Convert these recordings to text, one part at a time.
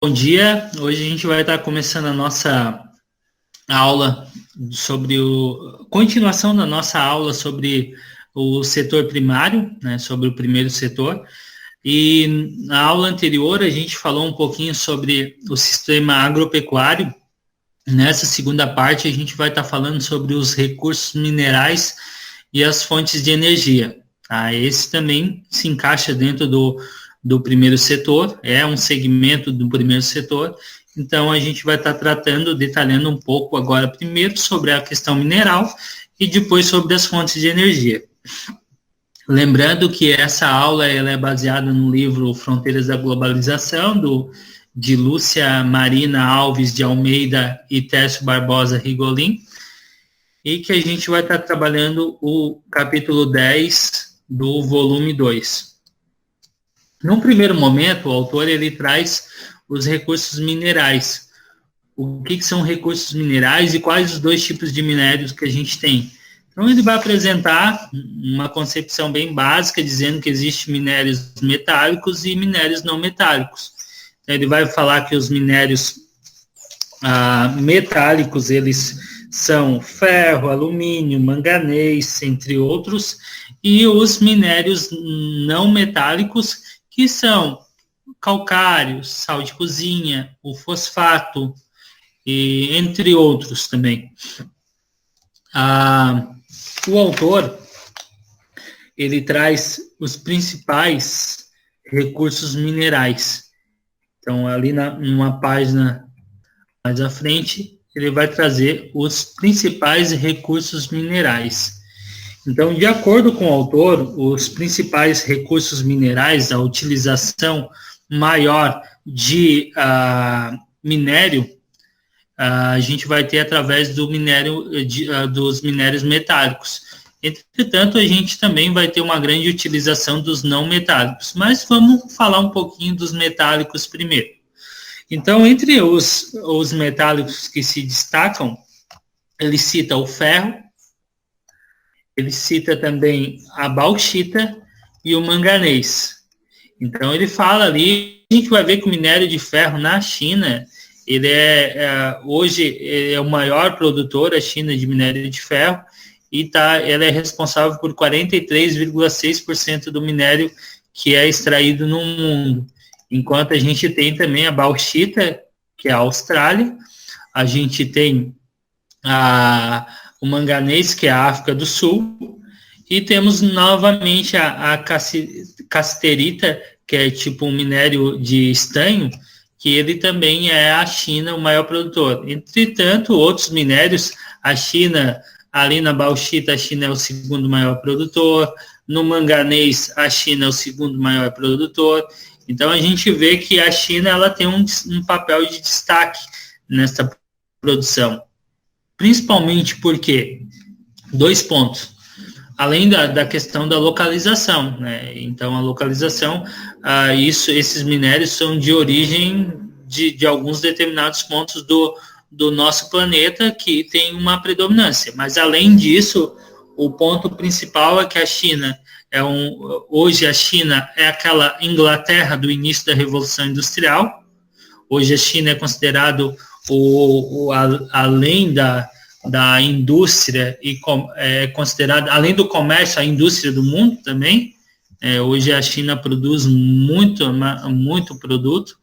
Bom dia, hoje a gente vai estar começando a nossa aula sobre continuação da nossa aula sobre o setor primário, né, sobre o primeiro setor. E na aula anterior a gente falou um pouquinho sobre o sistema agropecuário. Nessa segunda parte a gente vai estar falando sobre os recursos minerais e as fontes de energia. Tá? Esse também se encaixa dentro do primeiro setor, é um segmento do primeiro setor. Então a gente vai estar detalhando um pouco agora primeiro sobre a questão mineral e depois sobre as fontes de energia. Lembrando que essa aula ela é baseada no livro Fronteiras da Globalização, de Lúcia Marina Alves de Almeida e Tércio Barbosa Rigolin, e que a gente vai estar trabalhando o capítulo 10 do volume 2. Num primeiro momento, o autor ele traz os recursos minerais. O que são recursos minerais e quais os dois tipos de minérios que a gente tem. Então, ele vai apresentar uma concepção bem básica, dizendo que existem minérios metálicos e minérios não metálicos. Então, ele vai falar que os minérios metálicos, eles são ferro, alumínio, manganês, entre outros, e os minérios não metálicos, que são calcário, sal de cozinha, o fosfato, e entre outros também. O autor, ele traz os principais recursos minerais. Então, ali numa página mais à frente, ele vai trazer os principais recursos minerais. Então, de acordo com o autor, os principais recursos minerais, a utilização maior de minério, a gente vai ter através do dos minérios metálicos. Entretanto, a gente também vai ter uma grande utilização dos não metálicos. Mas vamos falar um pouquinho dos metálicos primeiro. Então, entre os metálicos que se destacam, ele cita o ferro, ele cita também a bauxita e o manganês. Então, ele fala ali, a gente vai ver que o minério de ferro na China, ele hoje é o maior produtor, a China, de minério de ferro, e ela é responsável por 43,6% do minério que é extraído no mundo. Enquanto a gente tem também a bauxita, que é a Austrália, a gente tem o manganês, que é a África do Sul, e temos novamente a casterita, que é tipo um minério de estanho, que ele também é a China o maior produtor. Entretanto, outros minérios, a China, ali na bauxita, a China é o segundo maior produtor, no manganês, a China é o segundo maior produtor. Então, a gente vê que a China ela tem um papel de destaque nessa produção. Principalmente porque, 2 pontos. Além da questão da localização, né? Então, a localização, esses minérios são de origem de alguns determinados pontos do nosso planeta que tem uma predominância. Mas, além disso, o ponto principal é que a China hoje a China é aquela Inglaterra do início da Revolução Industrial. Hoje a China é considerado além da indústria e é considerada, além do comércio, a indústria do mundo também. Hoje a China produz muito produto.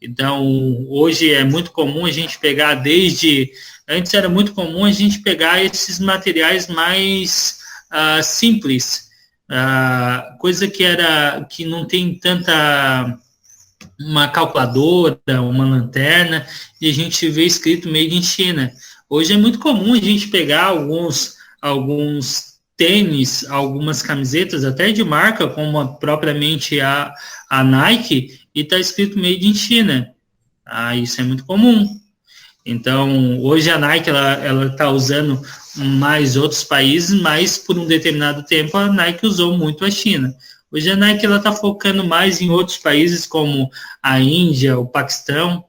Então, hoje é muito comum a gente pegar antes era muito comum a gente pegar esses materiais mais simples, coisa que não tem tanta uma calculadora, uma lanterna, e a gente vê escrito Made in China. Hoje é muito comum a gente pegar alguns tênis, algumas camisetas, até de marca, como propriamente a Nike, e está escrito Made in China. Isso é muito comum. Então, hoje a Nike ela está usando mais outros países, mas por um determinado tempo a Nike usou muito a China. Hoje a Nike está focando mais em outros países como a Índia, o Paquistão,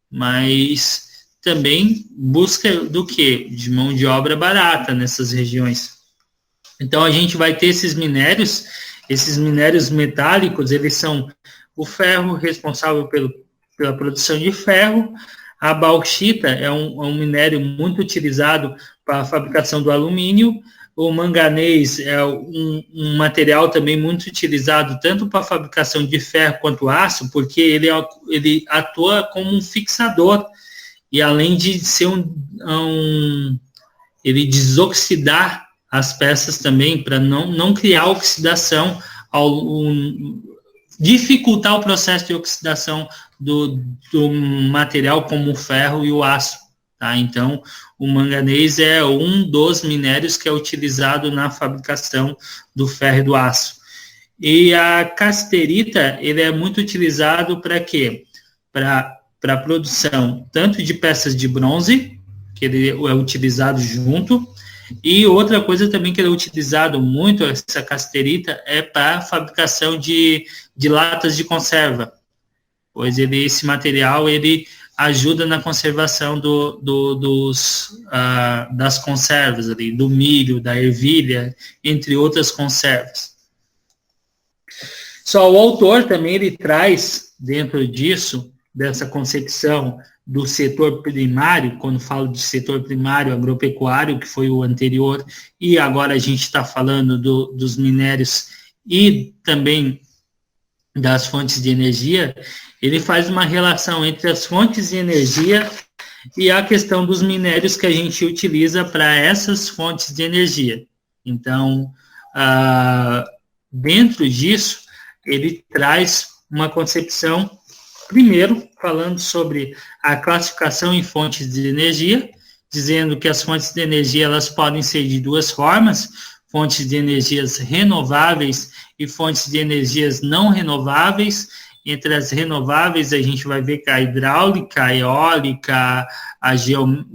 mas também busca do quê? De mão de obra barata nessas regiões. Então a gente vai ter esses minérios metálicos, eles são o ferro responsável pela produção de ferro. A bauxita é um minério muito utilizado para a fabricação do alumínio. O manganês é um material também muito utilizado tanto para a fabricação de ferro quanto aço, porque ele atua como um fixador, e além de ser ele desoxidar as peças também, para não criar oxidação, dificultar o processo de oxidação do material como o ferro e o aço. Tá? Então, o manganês é um dos minérios que é utilizado na fabricação do ferro e do aço. E a casterita, ele é muito utilizado para quê? Para a produção tanto de peças de bronze, que ele é utilizado junto, e outra coisa também que ele é utilizado muito, essa casterita, é para a fabricação de latas de conserva, pois esse material ele ajuda na conservação das conservas, ali, do milho, da ervilha, entre outras conservas. Só o autor também ele traz dentro disso, dessa concepção do setor primário, quando falo de setor primário agropecuário, que foi o anterior, e agora a gente está falando dos minérios e também das fontes de energia, ele faz uma relação entre as fontes de energia e a questão dos minérios que a gente utiliza para essas fontes de energia. Então, dentro disso, ele traz uma concepção, primeiro, falando sobre a classificação em fontes de energia, dizendo que as fontes de energia elas podem ser de duas formas, fontes de energias renováveis e fontes de energias não renováveis. Entre as renováveis, a gente vai ver que a hidráulica, a eólica, a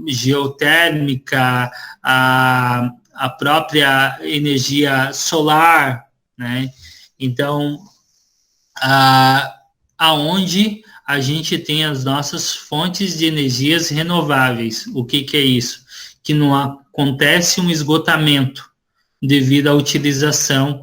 geotérmica, a própria energia solar, né? Então, aonde a gente tem as nossas fontes de energias renováveis. O que é isso? Que não acontece um esgotamento devido à utilização,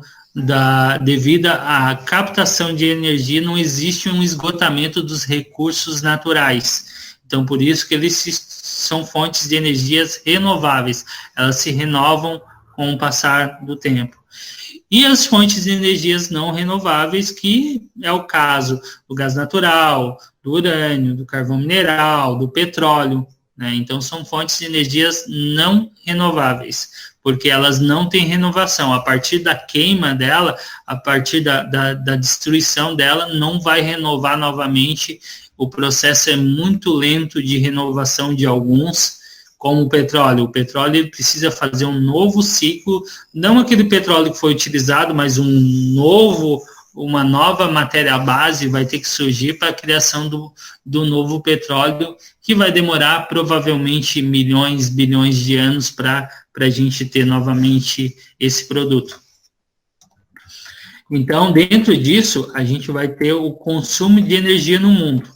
devido à captação de energia, não existe um esgotamento dos recursos naturais. Então, por isso que eles são fontes de energias renováveis. Elas se renovam com o passar do tempo. E as fontes de energias não renováveis, que é o caso do gás natural, do urânio, do carvão mineral, do petróleo, né? Então, são fontes de energias não renováveis, porque elas não têm renovação. A partir da queima dela, a partir da destruição dela, não vai renovar novamente. O processo é muito lento de renovação de alguns, como o petróleo. O petróleo ele precisa fazer um novo ciclo, não aquele petróleo que foi utilizado, mas uma nova matéria-base vai ter que surgir para a criação do novo petróleo, que vai demorar provavelmente milhões, bilhões de anos para a gente ter novamente esse produto. Então, dentro disso, a gente vai ter o consumo de energia no mundo.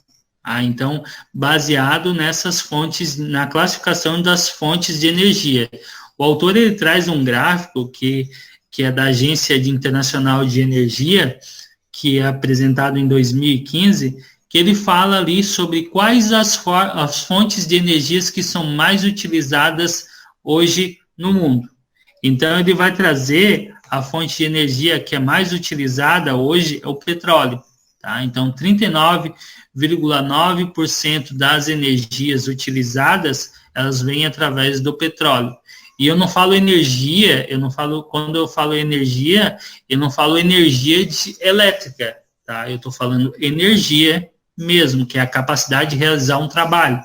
Então, baseado nessas fontes, na classificação das fontes de energia. O autor ele traz um gráfico que é da Agência Internacional de Energia, que é apresentado em 2015, que ele fala ali sobre quais as fontes de energias que são mais utilizadas hoje no mundo. Então, ele vai trazer a fonte de energia que é mais utilizada hoje é o petróleo. Tá? Então, 39,9% das energias utilizadas, elas vêm através do petróleo. E eu não falo energia, quando eu falo energia, eu não falo energia elétrica, tá? Eu estou falando energia mesmo, que é a capacidade de realizar um trabalho.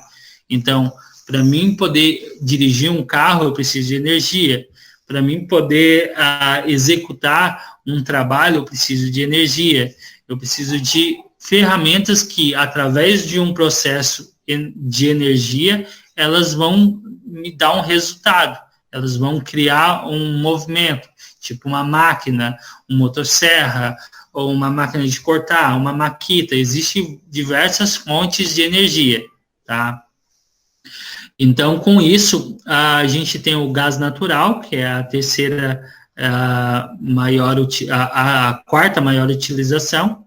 Então, para mim poder dirigir um carro, eu preciso de energia. Para mim poder executar um trabalho, eu preciso de energia. Eu preciso de ferramentas que, através de um processo de energia, elas vão me dar um resultado. Elas vão criar um movimento, tipo uma máquina, um motosserra, ou uma máquina de cortar, uma maquita. Existem diversas fontes de energia, tá? Então, com isso, a gente tem o gás natural, que é a terceira a quarta maior utilização,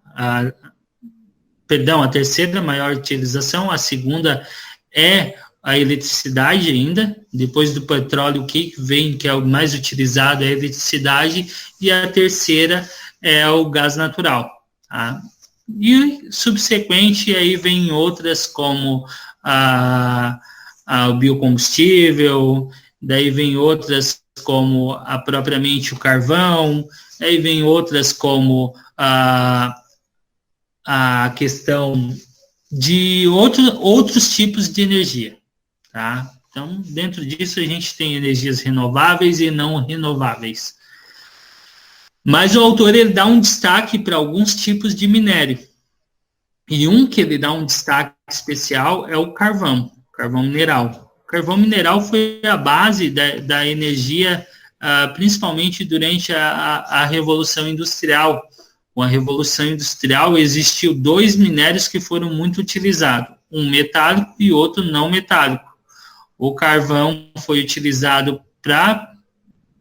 Perdão, a terceira maior utilização, a segunda é a eletricidade ainda, depois do petróleo, o que vem, que é o mais utilizado, é a eletricidade, e a terceira é o gás natural. Tá? E subsequente, aí vem outras como o biocombustível, daí vem outras como propriamente o carvão, aí vem outras como a questão de outros tipos de energia, tá? Então, dentro disso, a gente tem energias renováveis e não renováveis. Mas o autor, ele dá um destaque para alguns tipos de minério. E um que ele dá um destaque especial é o carvão mineral. O carvão mineral foi a base da energia, principalmente durante a Revolução Industrial. Com a Revolução Industrial, existiu 2 minérios que foram muito utilizados, um metálico e outro não metálico. O carvão foi utilizado para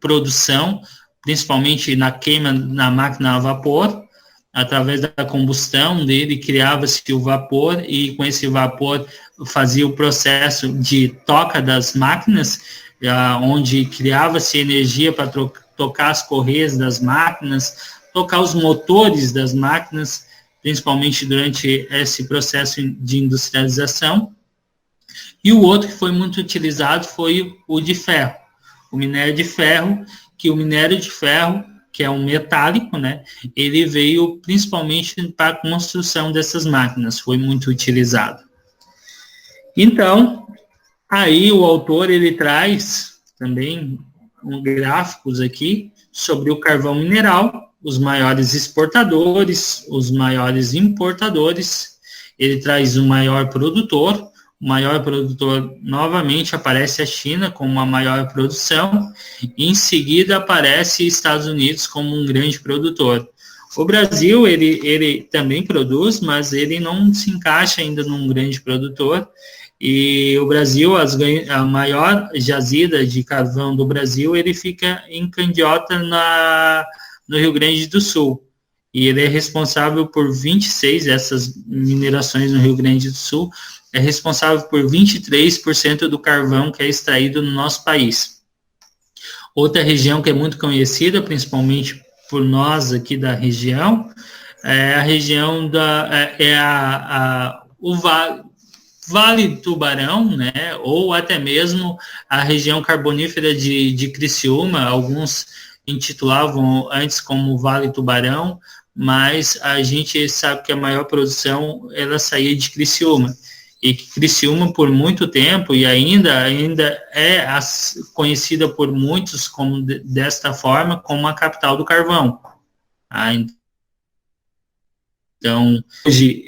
produção, principalmente na queima na máquina a vapor. Através da combustão dele, criava-se o vapor, e com esse vapor fazia o processo de toca das máquinas, onde criava-se energia para tocar as correias das máquinas, tocar os motores das máquinas, principalmente durante esse processo de industrialização. E o outro que foi muito utilizado foi o de ferro, o minério de ferro, que é um metálico, né? Ele veio principalmente para a construção dessas máquinas, foi muito utilizado. Então, aí o autor, ele traz também gráficos aqui sobre o carvão mineral, os maiores exportadores, os maiores importadores. Ele traz o maior produtor. O maior produtor, novamente, aparece a China como a maior produção, e em seguida aparece Estados Unidos como um grande produtor. O Brasil, ele também produz, mas ele não se encaixa ainda num grande produtor, e o Brasil, a maior jazida de carvão do Brasil, ele fica em Candiota, no Rio Grande do Sul. E ele é responsável por 26, essas minerações no Rio Grande do Sul, é responsável por 23% do carvão que é extraído no nosso país. Outra região que é muito conhecida, principalmente por nós aqui da região, é a região o Vale do Tubarão, né, ou até mesmo a região carbonífera de Criciúma. Alguns intitulavam antes como Vale Tubarão, mas a gente sabe que a maior produção ela saía de Criciúma. E que Criciúma, por muito tempo, e ainda é conhecida por muitos como desta forma, como a capital do carvão. Então, hoje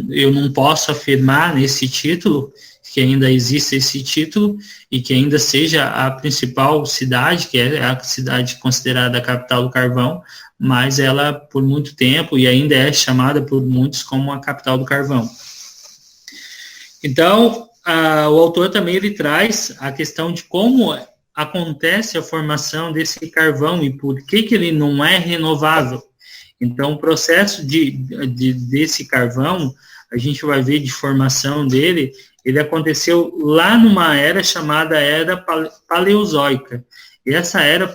eu não posso afirmar nesse título que ainda existe esse título e que ainda seja a principal cidade, que é a cidade considerada a capital do carvão, mas ela, por muito tempo, e ainda é chamada por muitos como a capital do carvão. Então, o autor também ele traz a questão de como acontece a formação desse carvão e por que ele não é renovável. Então, o processo desse carvão, a gente vai ver de formação dele, ele aconteceu lá numa era chamada Era Paleozoica. E essa Era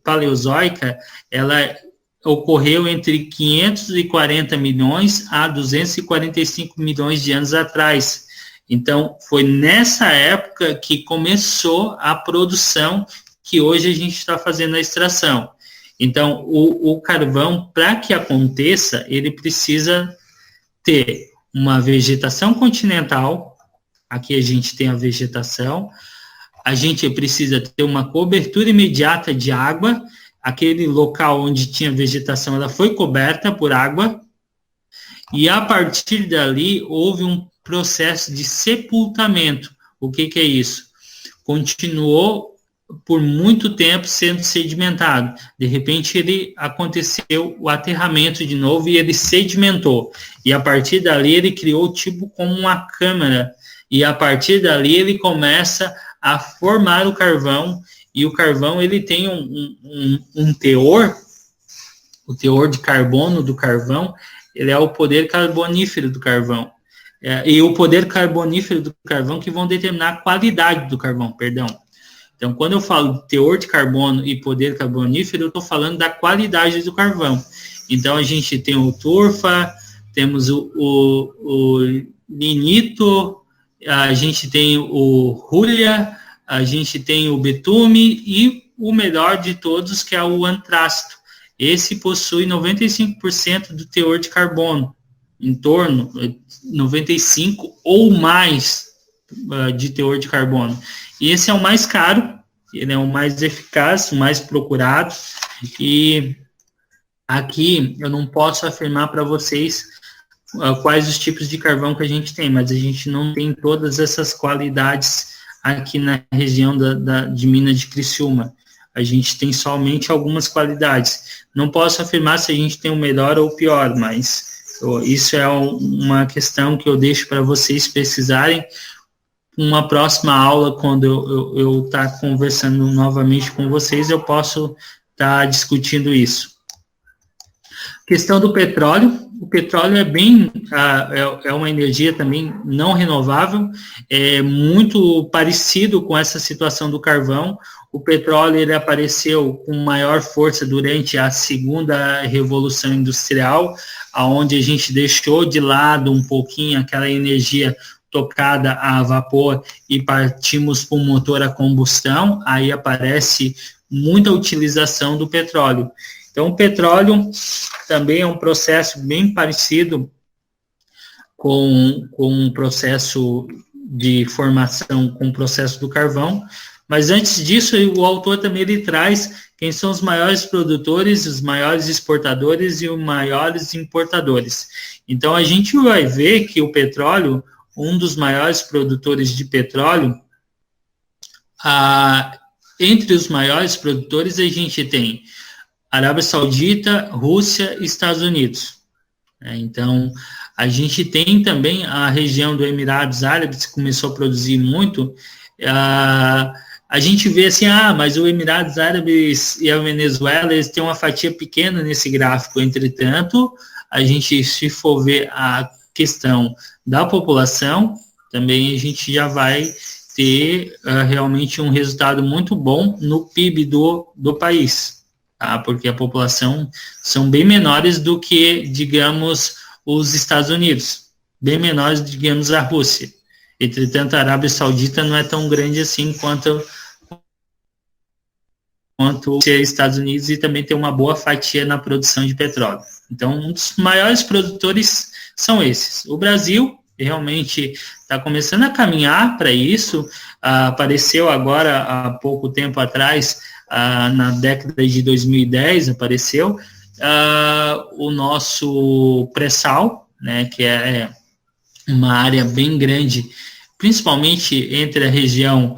Paleozoica, ela ocorreu entre 540 milhões a 245 milhões de anos atrás. Então, foi nessa época que começou a produção que hoje a gente está fazendo a extração. Então, o carvão, para que aconteça, ele precisa ter uma vegetação continental. Aqui a gente tem a vegetação. A gente precisa ter uma cobertura imediata de água. Aquele local onde tinha vegetação, ela foi coberta por água. E a partir dali, houve um processo de sepultamento. O que é isso? Continuou por muito tempo sendo sedimentado. De repente, aconteceu o aterramento de novo e ele sedimentou. E a partir dali, ele criou tipo como uma câmara. E a partir dali, ele começa a formar o carvão. E o carvão, ele tem um teor, o teor de carbono do carvão ele é o poder carbonífero do carvão. E o poder carbonífero do carvão que vão determinar a qualidade do carvão, perdão. Então, quando eu falo teor de carbono e poder carbonífero, eu estou falando da qualidade do carvão. Então, a gente tem o turfa, temos o lignito, a gente tem o hulha, a gente tem o betume e o melhor de todos, que é o antrácito. Esse possui 95% do teor de carbono, em torno de 95% ou mais de teor de carbono. E esse é o mais caro, ele é o mais eficaz, o mais procurado, e aqui eu não posso afirmar para vocês quais os tipos de carvão que a gente tem, mas a gente não tem todas essas qualidades aqui na região de Minas de Criciúma. A gente tem somente algumas qualidades. Não posso afirmar se a gente tem o melhor ou o pior, mas isso é uma questão que eu deixo para vocês pesquisarem. Uma próxima aula, quando eu estar conversando novamente com vocês, eu posso estar discutindo isso. Questão do petróleo. O petróleo é uma energia também não renovável, é muito parecido com essa situação do carvão. O petróleo ele apareceu com maior força durante a segunda revolução industrial, onde a gente deixou de lado um pouquinho aquela energia tocada a vapor e partimos para o motor a combustão. Aí aparece muita utilização do petróleo. Então, o petróleo também é um processo bem parecido com um processo de formação, com o processo do carvão. Mas antes disso, o autor também ele traz quem são os maiores produtores, os maiores exportadores e os maiores importadores. Então, a gente vai ver que o petróleo, um dos maiores produtores de petróleo, entre os maiores produtores, a gente tem Arábia Saudita, Rússia e Estados Unidos. Então, a gente tem também a região do Emirados Árabes, que começou a produzir muito. A gente vê assim, mas o Emirados Árabes e a Venezuela, eles têm uma fatia pequena nesse gráfico. Entretanto, a gente, se for ver a questão da população, também a gente já vai ter realmente um resultado muito bom no PIB do país, tá? Porque a população são bem menores do que, digamos, os Estados Unidos, bem menores, digamos, a Rússia. Entretanto, a Arábia Saudita não é tão grande assim quanto os Estados Unidos, e também tem uma boa fatia na produção de petróleo. Então, um dos maiores produtores são esses. O Brasil realmente está começando a caminhar para isso. Apareceu agora, há pouco tempo atrás, na década de 2010, apareceu o nosso pré-sal, né, que é uma área bem grande, principalmente entre a região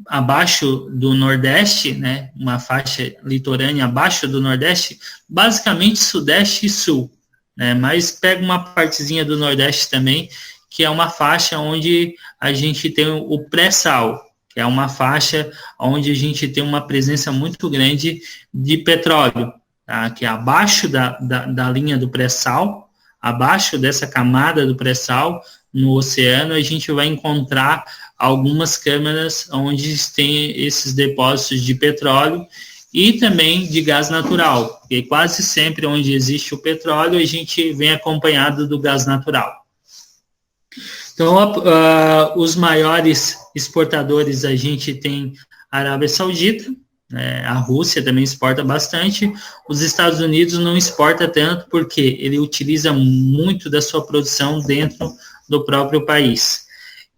abaixo do Nordeste, né, uma faixa litorânea abaixo do Nordeste, basicamente Sudeste e Sul, né, mas pega uma partezinha do Nordeste também, que é uma faixa onde a gente tem o pré-sal, que é uma faixa onde a gente tem uma presença muito grande de petróleo, tá, que é abaixo da linha do pré-sal, abaixo dessa camada do pré-sal, no oceano, a gente vai encontrar algumas câmaras onde tem esses depósitos de petróleo e também de gás natural, porque quase sempre onde existe o petróleo, a gente vem acompanhado do gás natural. Então, os maiores exportadores, a gente tem a Arábia Saudita, a Rússia também exporta bastante, os Estados Unidos não exporta tanto, porque ele utiliza muito da sua produção dentro do próprio país.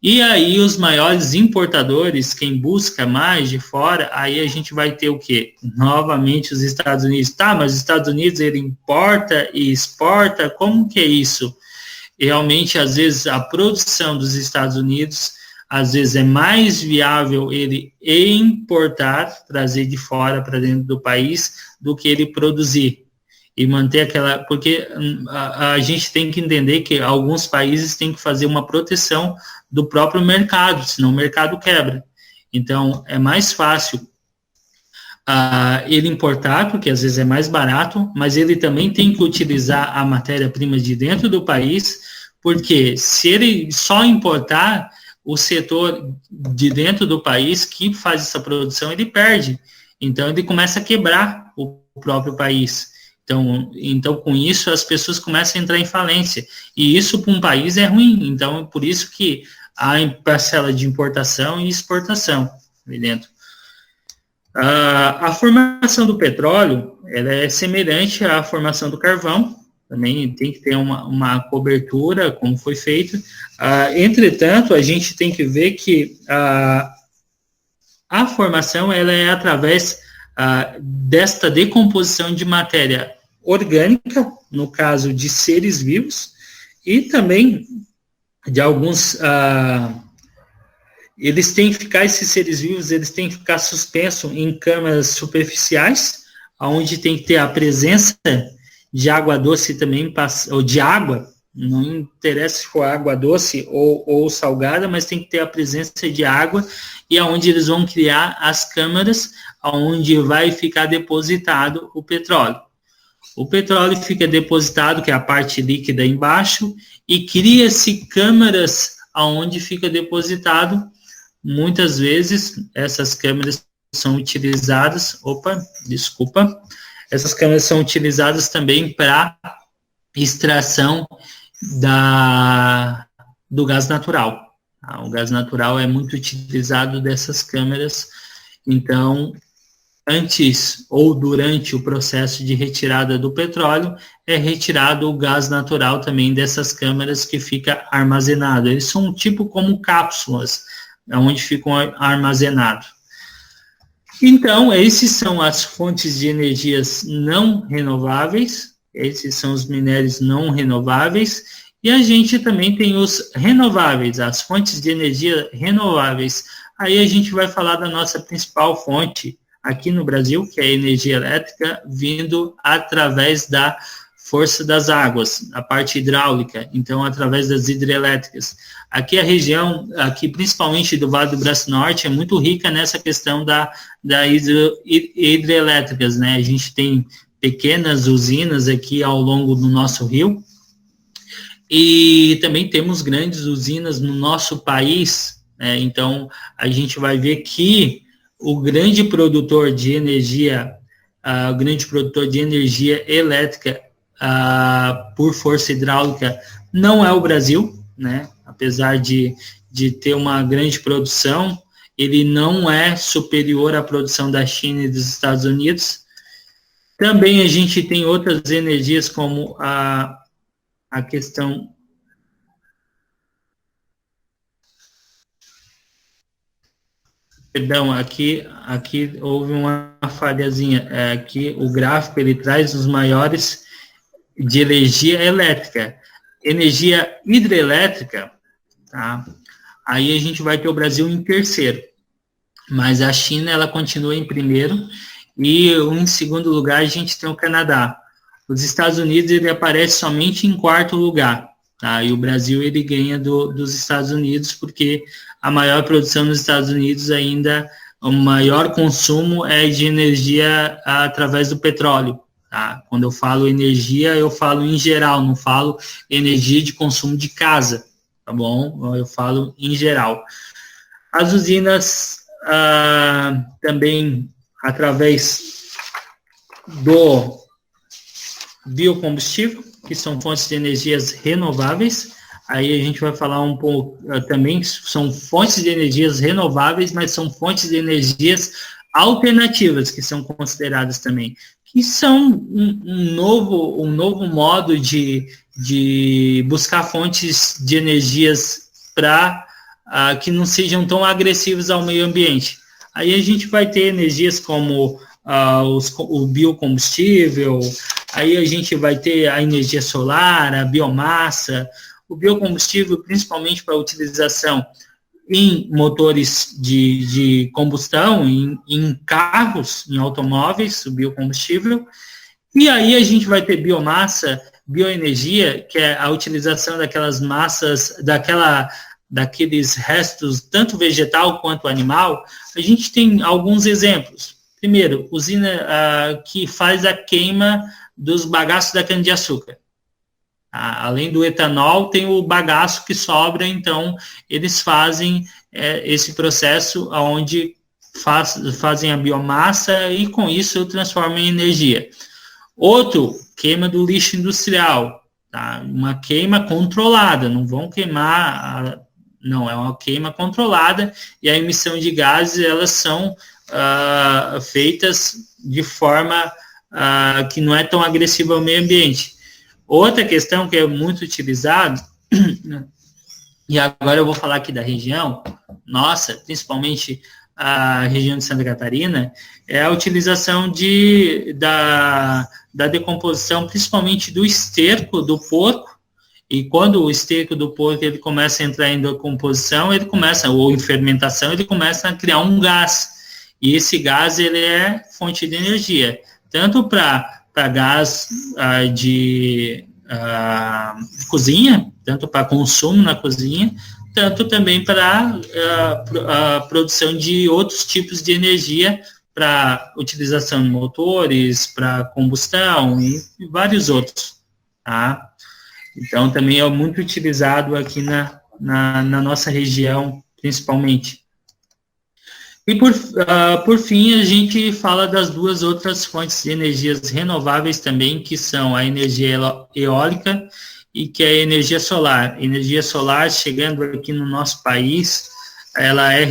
E aí os maiores importadores, quem busca mais de fora, aí a gente vai ter o quê? Novamente os Estados Unidos. Tá, mas os Estados Unidos ele importa e exporta, como que é isso? Realmente, às vezes, a produção dos Estados Unidos, às vezes é mais viável ele importar, trazer de fora para dentro do país, do que ele produzir. E manter aquela... Porque a gente tem que entender que alguns países têm que fazer uma proteção do próprio mercado, senão o mercado quebra. Então, é mais fácil ele importar, porque às vezes é mais barato, mas ele também tem que utilizar a matéria-prima de dentro do país, porque se ele só importar, o setor de dentro do país que faz essa produção, ele perde. Então, ele começa a quebrar o próprio país. Então, com isso, as pessoas começam a entrar em falência. E isso, para um país, é ruim. Então, é por isso que há parcela de importação e exportação ali dentro. A formação do petróleo, ela é semelhante à formação do carvão. Também tem que ter uma cobertura, como foi feito. Entretanto, a gente tem que ver que a formação ela é através desta decomposição de matéria orgânica, no caso de seres vivos, e também de alguns... eles têm que ficar, esses seres vivos, eles têm que ficar suspensos em câmaras superficiais, onde tem que ter a presença de água doce também, ou de água, não interessa se for água doce ou salgada, mas tem que ter a presença de água, e aonde eles vão criar as câmaras, onde vai ficar depositado o petróleo. O petróleo fica depositado, que é a parte líquida embaixo, e cria-se câmaras onde fica depositado. Muitas vezes, essas câmeras são utilizadas... Essas câmeras são utilizadas também para extração do gás natural. O gás natural é muito utilizado dessas câmeras. Então, antes ou durante o processo de retirada do petróleo, é retirado o gás natural também dessas câmeras que fica armazenado. Eles são tipo como cápsulas, onde ficam armazenados. Então, esses são as fontes de energias não renováveis, esses são os minérios não renováveis, e a gente também tem os renováveis, as fontes de energia renováveis. Aí a gente vai falar da nossa principal fonte aqui no Brasil, que é a energia elétrica, vindo através da força das águas, a parte hidráulica, então através das hidrelétricas. Aqui a região, aqui principalmente do Vale do Braço Norte, é muito rica nessa questão da hidrelétricas, né? A gente tem pequenas usinas aqui ao longo do nosso rio, e também temos grandes usinas no nosso país, né? Então a gente vai ver que o grande produtor de energia, elétrica por força hidráulica não é o Brasil, né? Apesar de ter uma grande produção, ele não é superior à produção da China e dos Estados Unidos. Também a gente tem outras energias como a questão... Perdão, aqui houve uma falhazinha. Aqui o gráfico ele traz os maiores de energia elétrica. Energia hidrelétrica, tá? Aí a gente vai ter o Brasil em terceiro, mas a China ela continua em primeiro, e em segundo lugar a gente tem o Canadá. Os Estados Unidos ele aparece somente em quarto lugar, tá? E o Brasil ele ganha dos Estados Unidos, porque a maior produção nos Estados Unidos ainda, o maior consumo é de energia através do petróleo. Tá? Quando eu falo energia, eu falo em geral, não falo energia de consumo de casa, tá bom? Eu falo em geral. As usinas também, através do biocombustível, que são fontes de energias renováveis. Aí a gente vai falar um pouco também, são fontes de energias renováveis, mas são fontes de energias alternativas, que são consideradas também, que são um novo modo de buscar fontes de energias para que não sejam tão agressivas ao meio ambiente. Aí a gente vai ter energias como o biocombustível, aí a gente vai ter a energia solar, a biomassa, o biocombustível principalmente para utilização em motores de combustão, em carros, em automóveis, o biocombustível. E aí a gente vai ter biomassa, bioenergia, que é a utilização daquelas massas, daqueles restos, tanto vegetal quanto animal. A gente tem alguns exemplos. Primeiro, usina que faz a queima dos bagaços da cana-de-açúcar. Além do etanol, tem o bagaço que sobra, então eles fazem esse processo onde fazem a biomassa e com isso transformam em energia. Outro, queima do lixo industrial, tá? Uma queima controlada, não vão queimar, não, é uma queima controlada e a emissão de gases, elas são feitas de forma que não é tão agressiva ao meio ambiente. Outra questão que é muito utilizada, e agora eu vou falar aqui da região, nossa, principalmente a região de Santa Catarina, é a utilização da decomposição, principalmente do esterco do porco, e quando o esterco do porco ele começa a entrar em decomposição, ou em fermentação, ele começa a criar um gás, e esse gás ele é fonte de energia, tanto para gás de cozinha, tanto para consumo na cozinha, tanto também para a produção de outros tipos de energia, para utilização em motores, para combustão e vários outros, tá? Então, também é muito utilizado aqui na nossa região, principalmente. E, por fim, a gente fala das duas outras fontes de energias renováveis também, que são a energia eólica e que é a energia solar. Energia solar, chegando aqui no nosso país, ela é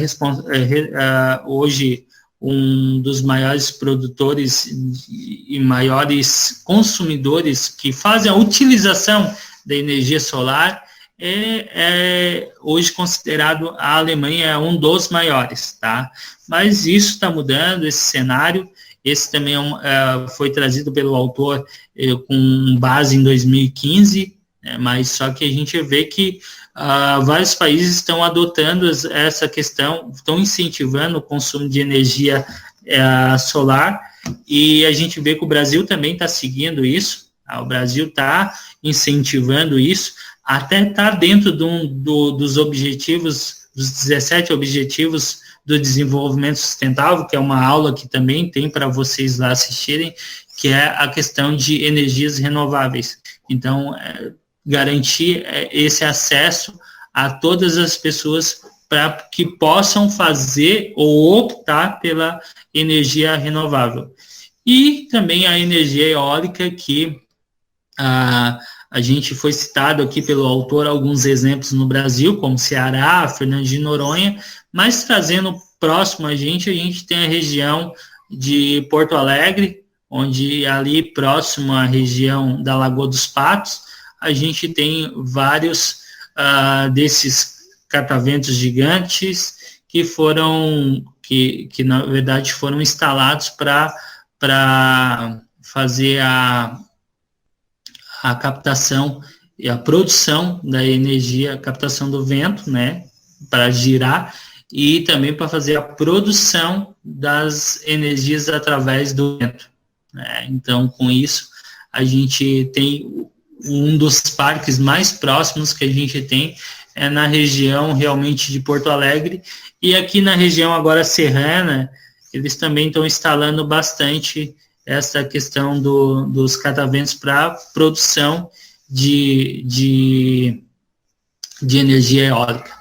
hoje um dos maiores produtores e maiores consumidores que fazem a utilização da energia solar, hoje considerado a Alemanha é um dos maiores, tá? Mas isso está mudando, esse cenário. Esse também foi trazido pelo autor com base em 2015, mas só que a gente vê que vários países estão adotando essa questão, estão incentivando o consumo de energia solar, e a gente vê que o Brasil também está seguindo isso, o Brasil está incentivando isso, até está dentro dos objetivos, dos 17 objetivos do desenvolvimento sustentável, que é uma aula que também tem para vocês lá assistirem, que é a questão de energias renováveis. Então, garantir esse acesso a todas as pessoas para que possam fazer ou optar pela energia renovável. E também a energia eólica, que a gente foi citado aqui pelo autor alguns exemplos no Brasil, como Ceará, Fernando de Noronha, mas trazendo próximo a gente tem a região de Porto Alegre, onde ali próximo à região da Lagoa dos Patos, a gente tem vários desses cataventos gigantes que na verdade foram instalados para fazer a captação e a produção da energia, a captação do vento, né, para girar, e também para fazer a produção das energias através do vento, né? Então, com isso, a gente tem um dos parques mais próximos que a gente tem na região realmente de Porto Alegre, e aqui na região agora serrana, eles também estão instalando bastante essa questão dos cataventos para produção de energia eólica.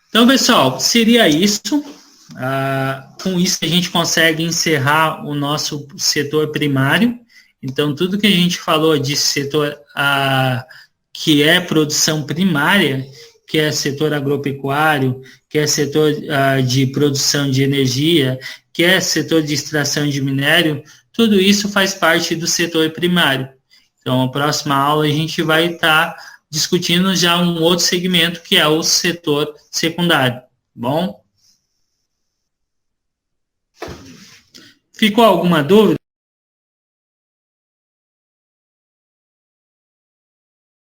Então, pessoal, seria isso. Com isso, a gente consegue encerrar o nosso setor primário. Então, tudo que a gente falou de setor que é produção primária, que é setor agropecuário, que é setor de produção de energia, que é setor de extração de minério, tudo isso faz parte do setor primário. Então, a próxima aula a gente vai estar discutindo já um outro segmento, que é o setor secundário. Bom? Ficou alguma dúvida?